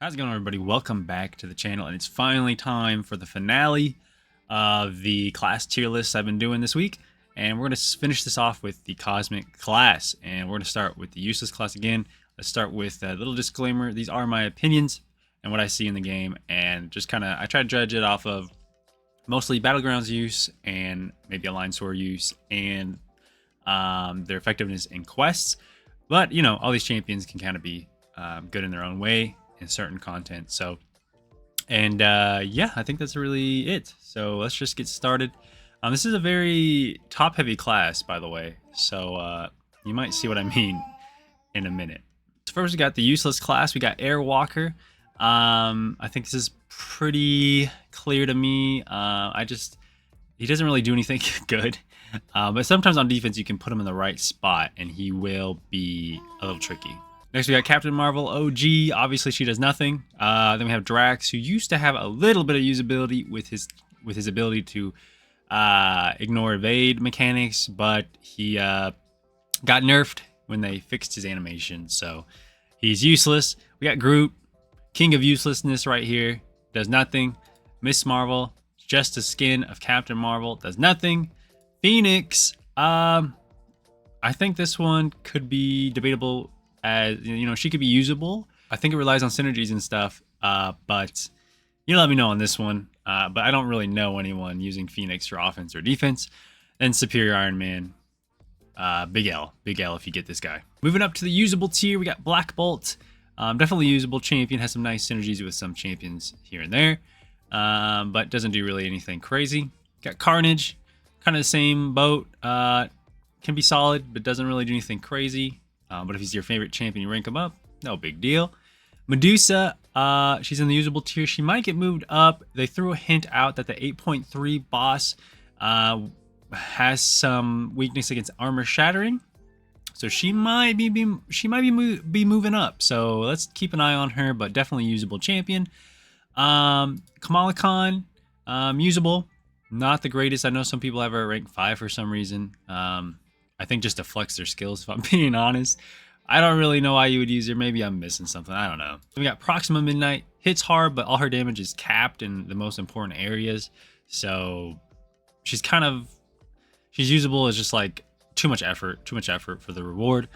How's it going, everybody? Welcome back to the channel, and it's finally time for the finale of the class tier lists I've been doing this week. And we're going to finish this off with the cosmic class, and we're going to start with the useless class again. Let's start with a little disclaimer. These are my opinions and what I see in the game, and just kind of I try to judge it off of mostly battlegrounds use and maybe align sword use and their effectiveness in quests. But you know, all these champions can kind of be good in their own way in certain content. So, and yeah, I think that's really it. So let's just get started. This is a very top-heavy class, by the way. So you might see what I mean in a minute. So first, we got the useless class. We got Airwalker. I think this is pretty clear to me. He doesn't really do anything good. But sometimes on defense, you can put him in the right spot, and he will be a little tricky. Next, we got Captain Marvel OG. Obviously, she does nothing. Then we have Drax, who used to have a little bit of usability with his ability to ignore evade mechanics, but he got nerfed when they fixed his animation, so he's useless. We got Groot, king of uselessness right here. Does nothing. Miss Marvel, just a skin of Captain Marvel. Does nothing. Phoenix. I think this one could be debatable. As you know, she could be usable. I think it relies on synergies and stuff, but you let me know on this one. But I don't really know anyone using Phoenix for offense or defense. Then Superior Iron Man, big L if you get this guy. Moving up to the usable tier, we got Black Bolt. Definitely usable champion, has some nice synergies with some champions here and there, but doesn't do really anything crazy. Got Carnage, kind of the same boat. Can be solid, but doesn't really do anything crazy. But if he's your favorite champion, you rank him up, no big deal. Medusa, she's in the usable tier. She might get moved up. They threw a hint out that the 8.3 boss has some weakness against armor shattering, so she might be moving up. So let's keep an eye on her, but definitely usable champion. Kamala Khan, usable, not the greatest. I know some people have her ranked 5 for some reason. I think just to flex their skills, if I'm being honest. I don't really know why you would use her. Maybe I'm missing something. I don't know. We got Proxima Midnight. Hits hard, but all her damage is capped in the most important areas. So she's usable as just like too much effort for the reward.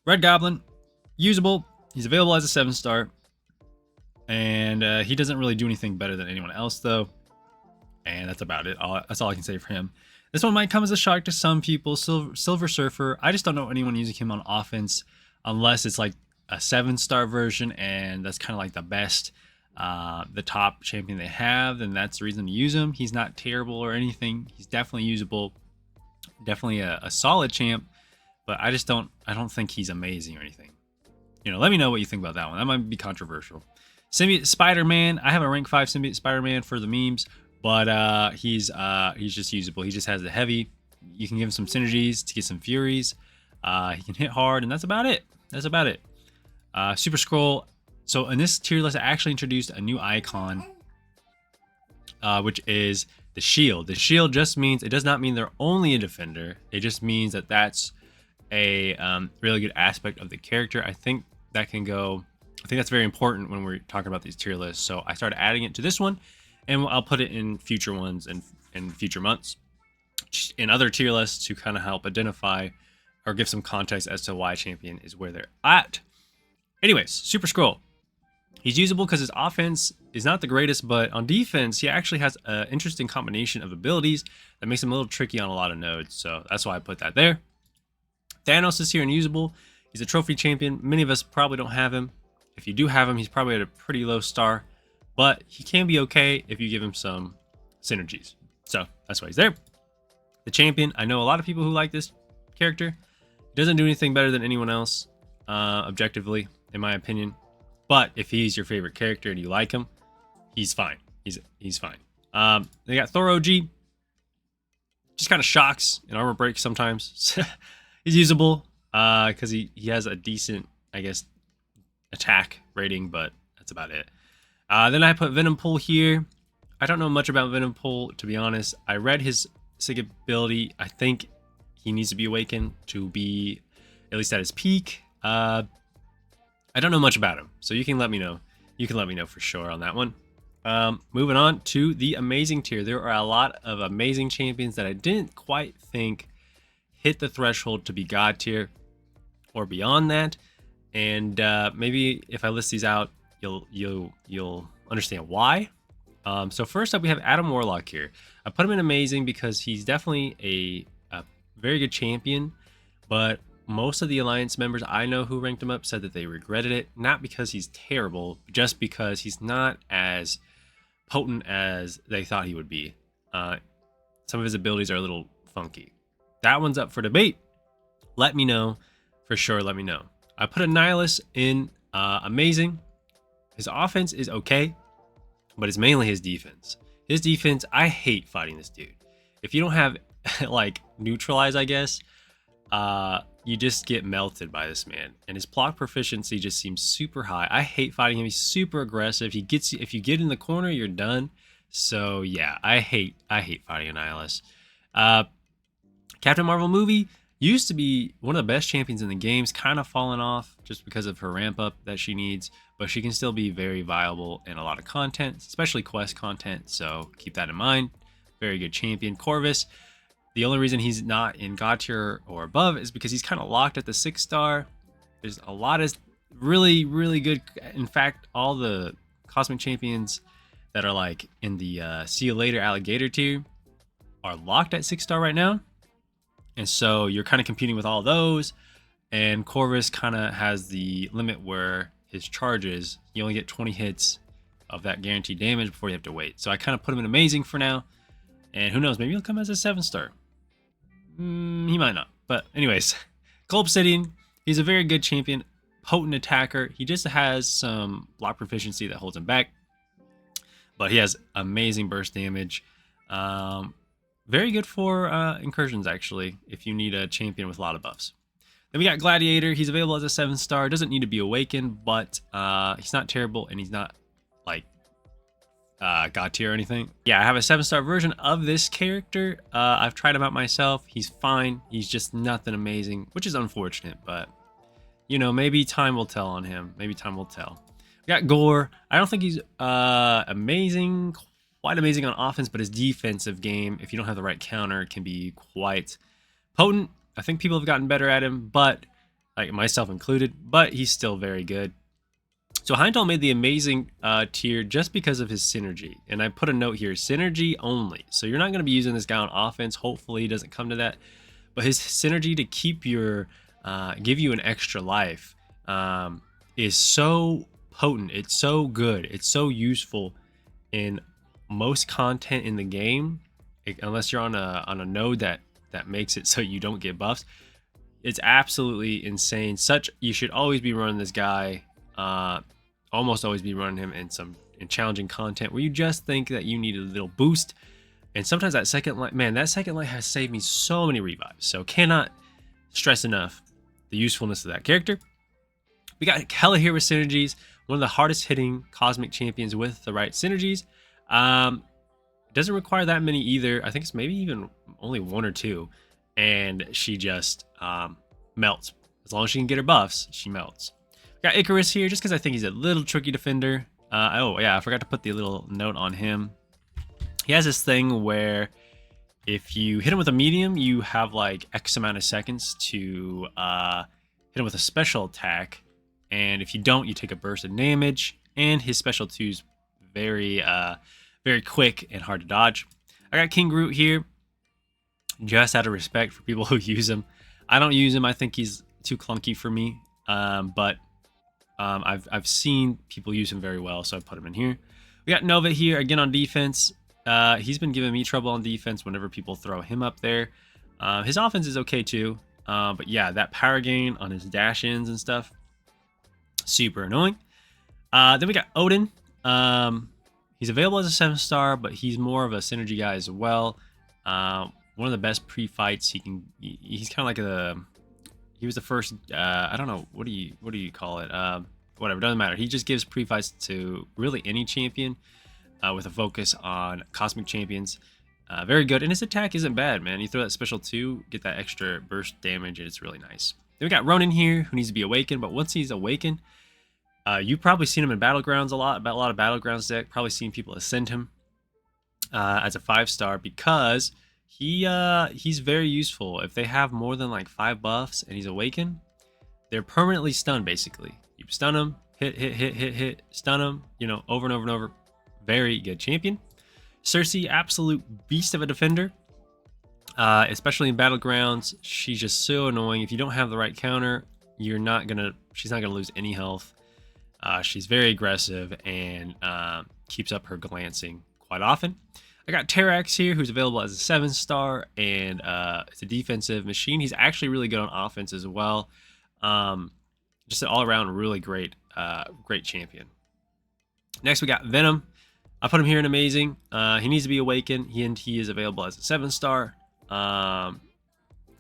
Red Goblin, usable. He's available as a 7-star. And he doesn't really do anything better than anyone else, though. And that's about it. That's all I can say for him. This one might come as a shock to some people. Silver Surfer. I just don't know anyone using him on offense unless it's like a 7-star version, and that's kind of like the best, the top champion they have, and that's the reason to use him. He's not terrible or anything. He's definitely usable. Definitely a solid champ, but I don't think he's amazing or anything. You know, let me know what you think about that one. That might be controversial. Symbiote Spider-Man. I have a rank 5 Symbiote Spider-Man for the memes. But he's just usable. He just has the heavy. You can give him some synergies to get some furies. He can hit hard, and that's about it. Super Scroll. So in this tier list, I actually introduced a new icon, which is the shield. The shield just means, it does not mean they're only a defender. It just means that that's a really good aspect of the character. I think that's very important when we're talking about these tier lists. So I started adding it to this one. And I'll put it in future ones and in future months in other tier lists to kind of help identify or give some context as to why champion is where they're at. Anyways, Super Scroll. He's usable because his offense is not the greatest, but on defense, he actually has an interesting combination of abilities that makes him a little tricky on a lot of nodes. So that's why I put that there. Thanos is here and usable. He's a trophy champion. Many of us probably don't have him. If you do have him, he's probably at a pretty low star. But he can be okay if you give him some synergies. So that's why he's there. The champion. I know a lot of people who like this character. He doesn't do anything better than anyone else, objectively, in my opinion. But if he's your favorite character and you like him, he's fine. He's fine. They got Thor OG. Just kind of shocks and armor breaks sometimes. He's usable because he has a decent, I guess, attack rating, but that's about it. Then I put Venom Pool here. I don't know much about Venom Pool, to be honest. I read his SIG ability. I think he needs to be awakened to be at least at his peak. I don't know much about him, so you can let me know. you can let me know for sure on that one. Moving on to the amazing tier. There are a lot of amazing champions that I didn't quite think hit the threshold to be God tier or beyond that. And maybe if I list these out, you'll understand why. So first up, we have Adam Warlock here. I put him in amazing because he's definitely a very good champion, but most of the Alliance members I know who ranked him up said that they regretted it, not because he's terrible, just because he's not as potent as they thought he would be. Some of his abilities are a little funky. That one's up for debate. Let me know for sure. Let me know. I put a Nihilus in amazing. His offense is okay, but it's mainly his defense. His defense, I hate fighting this dude. If you don't have like neutralize, I guess, you just get melted by this man. And his block proficiency just seems super high. I hate fighting him. He's super aggressive. He gets you, if you get in the corner, you're done. So yeah, I hate fighting a Nihilus. Captain Marvel movie used to be one of the best champions in the game's kind of fallen off just because of her ramp up that she needs, but she can still be very viable in a lot of content, especially quest content. So keep that in mind. Very good champion. Corvus, the only reason he's not in God tier or above is because he's kind of locked at the 6-star. There's a lot of really, really good. In fact, all the cosmic champions that are like in the see you later alligator tier are locked at 6-star right now. And so you're kind of competing with all those, and Corvus kind of has the limit where his charges, you only get 20 hits of that guaranteed damage before you have to wait. So I kind of put him in amazing for now, and who knows, maybe he'll come as a 7-star. He might not, but anyways, Cole Obsidian, he's a very good champion, potent attacker. He just has some block proficiency that holds him back, but he has amazing burst damage. Very good for incursions, actually, if you need a champion with a lot of buffs. Then we got Gladiator. He's available as a 7-star. Doesn't need to be awakened, but he's not terrible, and he's not like God tier or anything. Yeah, I have a 7-star version of this character. I've tried him out myself. He's fine. He's just nothing amazing, which is unfortunate, but you know, maybe time will tell on him. Maybe time will tell. We got Gore. I don't think he's amazing. Quite amazing on offense, but his defensive game, if you don't have the right counter, can be quite potent. I think people have gotten better at him, but like myself included, but he's still very good. So Heimdall made the amazing tier just because of his synergy. And I put a note here, synergy only. So you're not going to be using this guy on offense. Hopefully he doesn't come to that. But his synergy to keep your, give you an extra life is so potent. It's so good. It's so useful in most content in the game, unless you're on a node that makes it so you don't get buffs. It's absolutely insane. You should always be running this guy, almost always be running him in challenging content where you just think that you need a little boost. And sometimes that second light, man, that second light has saved me so many revives. So cannot stress enough the usefulness of that character. We got hella hero synergies, one of the hardest hitting cosmic champions with the right synergies. It doesn't require that many either. I think it's maybe even only 1 or 2, and she just melts. As long as she can get her buffs, she melts. Got Icarus here just because I think he's a little tricky defender. Oh yeah, I forgot to put the little note on him. He has this thing where if you hit him with a medium, you have like X amount of seconds to hit him with a special attack, and if you don't, you take a burst of damage. And his special 2's very quick and hard to dodge. I got King Groot here just out of respect for people who use him. I don't use him. I think he's too clunky for me. But I've seen people use him very well, so I put him in here. We got Nova here again on defense. He's been giving me trouble on defense whenever people throw him up there. His offense is okay too. But yeah, that power gain on his dash ins and stuff, super annoying. Then we got Odin. He's available as a 7-star, but he's more of a synergy guy as well. One of the best pre-fights. He's kind of like he was the first. I don't know, what do you call it? Whatever, doesn't matter. He just gives pre-fights to really any champion, with a focus on cosmic champions. Very good, and his attack isn't bad, man. You throw that special 2, get that extra burst damage, and it's really nice. Then we got Ronan here, who needs to be awakened, but once he's awakened, You've probably seen him in Battlegrounds a lot of Battlegrounds deck. Probably seen people ascend him as a 5-star because he's very useful. If they have more than like 5 buffs and he's awakened, they're permanently stunned. Basically, you stun him, hit, stun him, you know, over and over and over. Very good champion. Cersei, absolute beast of a defender. Especially in Battlegrounds, she's just so annoying. If you don't have the right counter, she's not gonna lose any health. She's very aggressive and keeps up her glancing quite often. I got Terax here, who's available as a 7-star, and it's a defensive machine. He's actually really good on offense as well. Just an all-around really great champion. Next, we got Venom. I put him here in amazing. He needs to be awakened. He is available as a 7-star.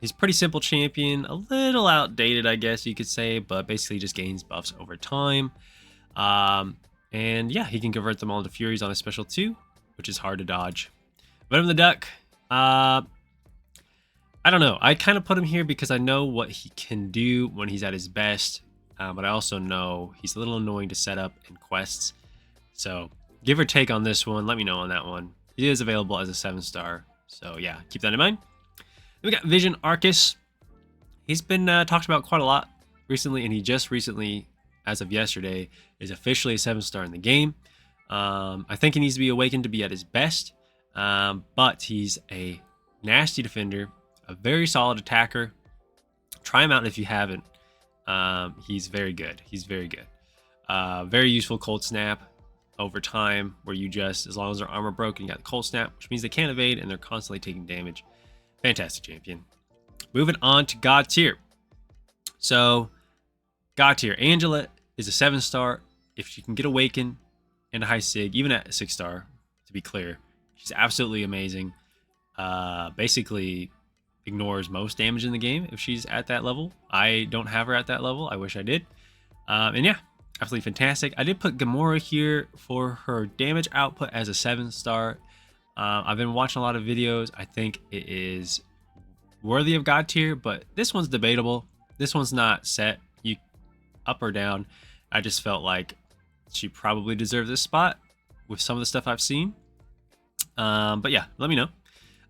He's a pretty simple champion, a little outdated, I guess you could say, but basically just gains buffs over time. And yeah, he can convert them all into Furies on a special 2, which is hard to dodge. Venom the Duck. I don't know. I kind of put him here because I know what he can do when he's at his best, but I also know he's a little annoying to set up in quests. So give or take on this one. Let me know on that one. He is available as a 7-star. So yeah, keep that in mind. Then we got Vision Arcus. He's been talked about quite a lot recently, and he just recently, as of yesterday, is officially a 7-star in the game. I think he needs to be awakened to be at his best, but he's a nasty defender, a very solid attacker. Try him out if you haven't. He's very good. He's very good. Very useful Cold Snap over time, where you just, as long as their armor broken, you got the Cold Snap, which means they can't evade and they're constantly taking damage. Fantastic champion. Moving on to God tier. So God tier, Angela is a 7-star. If she can get awakened and a high sig, even at a 6-star, to be clear, she's absolutely amazing. Basically ignores most damage in the game if she's at that level. I don't have her at that level. I wish I did. And yeah, absolutely fantastic. I did put Gamora here for her damage output as a 7-star. I've been watching a lot of videos. I think it is worthy of God tier, but this one's debatable. This one's not set up or down. I just felt like she probably deserved this spot with some of the stuff I've seen. But yeah, let me know.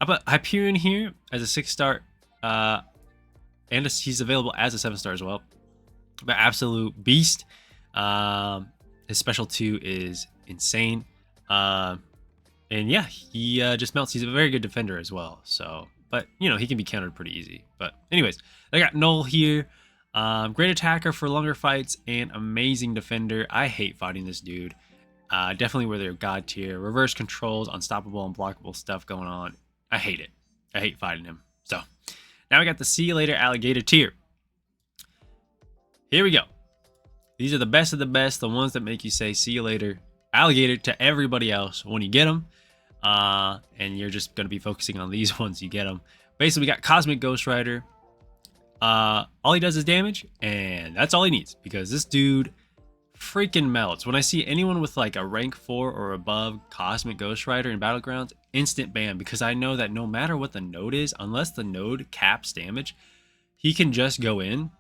I put Hyperion here as a 6-star, and he's available as a 7-star as well. But absolute beast. His special 2 is insane. And yeah, he just melts. He's a very good defender as well. So, but you know, he can be countered pretty easy. But anyways, I got Null here. Great attacker for longer fights and amazing defender. I hate fighting this dude. Definitely where they're God tier. Reverse controls, unstoppable, unblockable stuff going on. I hate it. I hate fighting him. So now we got the See You Later Alligator tier. Here we go. These are the best of the best, the ones that make you say see you later alligator to everybody else when you get them. And you're just going to be focusing on these ones you get them. Basically, we got Cosmic Ghost Rider. All he does is damage, and that's all he needs, because this dude freaking melts. When I see anyone with like a rank 4 or above Cosmic Ghost Rider in Battlegrounds, instant ban, because I know that no matter what the node is, unless the node caps damage, he can just go in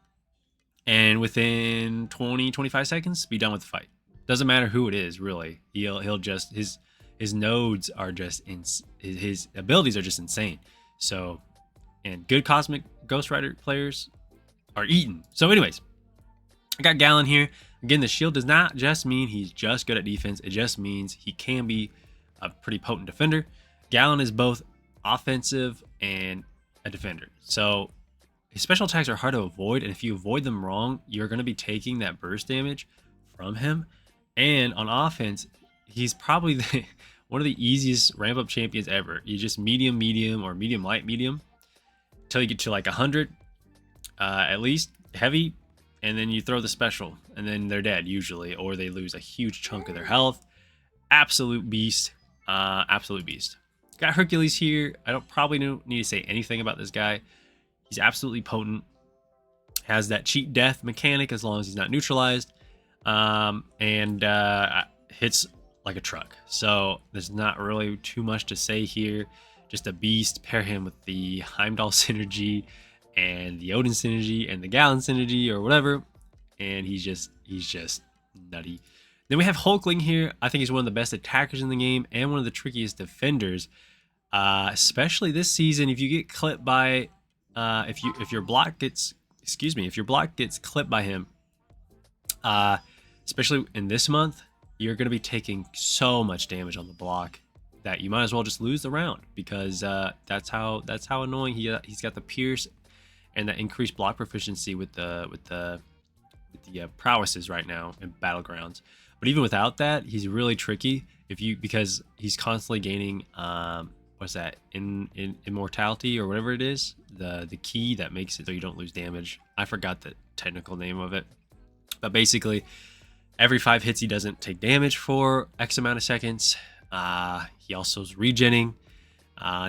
and within 20-25 seconds be done with the fight. Doesn't matter who it is, really. He'll just, his nodes are just his abilities are just insane. So, and good Cosmic Ghost Rider players are eaten. So anyways, I got Gallon here. Again, the shield does not just mean he's just good at defense. It just means he can be a pretty potent defender. Gallon is both offensive and a defender. So his special attacks are hard to avoid, and if you avoid them wrong, you're going to be taking that burst damage from him. And on offense, he's probably one of the easiest ramp up champions ever. You just medium, or medium, light, medium, until you get to like 100, at least heavy, and then you throw the special, and then they're dead usually, or they lose a huge chunk of their health. Absolute beast. Absolute beast. Got Hercules here. I don't probably need to say anything about this guy. He's absolutely potent. Has that cheat death mechanic as long as he's not neutralized. And hits like a truck. So there's not really too much to say here. Just a beast. Pair him with the Heimdall synergy and the Odin synergy and the Gallon synergy or whatever, and he's just nutty. Then we have Hulkling here. I think he's one of the best attackers in the game and one of the trickiest defenders, especially this season. If you get clipped by, if your block gets clipped by him, especially in this month, you're going to be taking so much damage on the block that you might as well just lose the round, because that's how annoying he's got the pierce and that increased block proficiency with the prowesses right now in battlegrounds. But even without that, he's really tricky because he's constantly gaining what's that, immortality or whatever it is, the key that makes it so you don't lose damage. I forgot the technical name of it, but basically every 5 hits he doesn't take damage for X amount of seconds. He also is regenning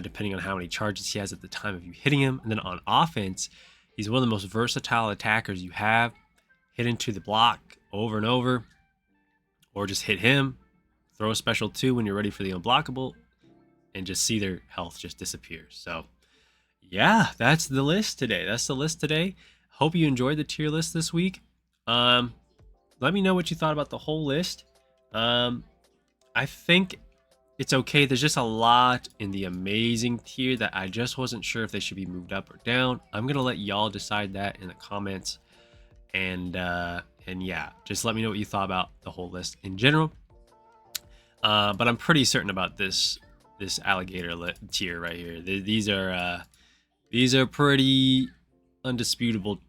depending on how many charges he has at the time of you hitting him. And then on offense, he's one of the most versatile attackers you have. Hit into the block over and over, or just hit him, throw a special 2 when you're ready for the unblockable, and just see their health just disappear. So yeah, that's the list today. Hope you enjoyed the tier list this week. Let me know what you thought about the whole list. I think it's okay. There's just a lot in the amazing tier that I just wasn't sure if they should be moved up or down. I'm gonna let y'all decide that in the comments. And yeah, just let me know what you thought about the whole list in general. But I'm pretty certain about this alligator tier right here. These are pretty undisputable,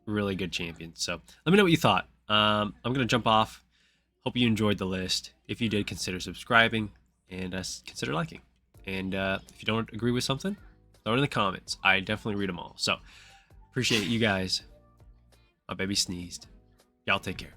really good champions. So let me know what you thought. I'm gonna jump off. Hope you enjoyed the list. If you did, consider subscribing and consider liking. And if you don't agree with something, throw it in the comments. I definitely read them all. So appreciate you guys. My baby sneezed. Y'all take care.